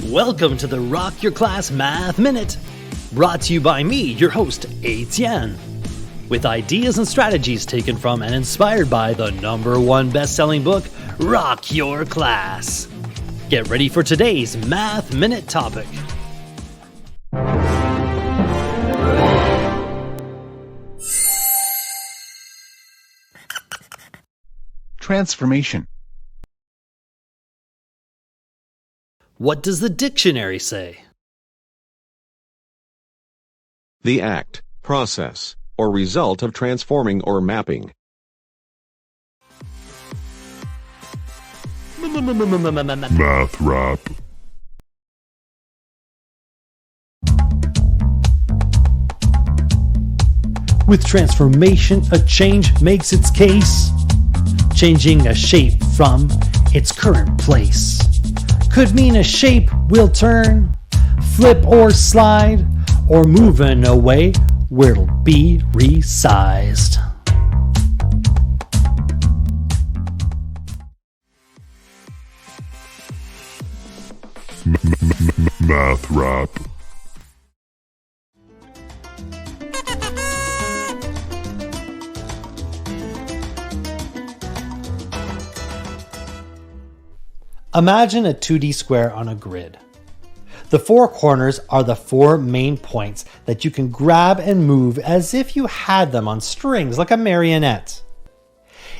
Welcome to the Rock Your Class Math Minute, brought to you by me, your host, Etienne, with ideas and strategies taken from and inspired by the #1 best-selling book, Rock Your Class. Get ready for today's Math Minute topic. Transformation. What does the dictionary say? The act, process, or result of transforming or mapping. Math rap. With transformation, a change makes its case, changing a shape from its current place. Could mean a shape will turn, flip or slide, or move in a way where it'll be resized. Math rap. Imagine a 2D square on a grid. The four corners are the four main points that you can grab and move as if you had them on strings like a marionette.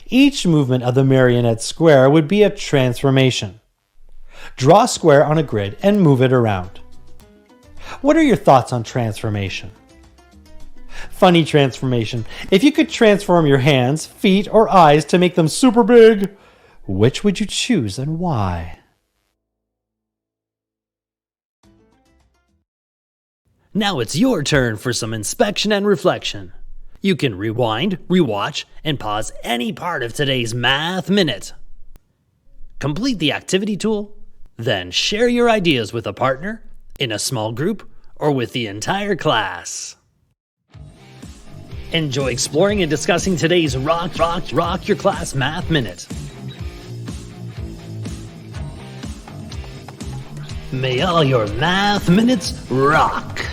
Each movement of the marionette square would be a transformation. Draw a square on a grid and move it around. What are your thoughts on transformation? Funny transformation. If you could transform your hands, feet, or eyes to make them super big, which would you choose and why? Now it's your turn for some inspection and reflection. You can rewind, rewatch, and pause any part of today's Math Minute. Complete the activity tool, then share your ideas with a partner, in a small group, or with the entire class. Enjoy exploring and discussing today's Rock Your Class Math Minute. May all your math minutes rock!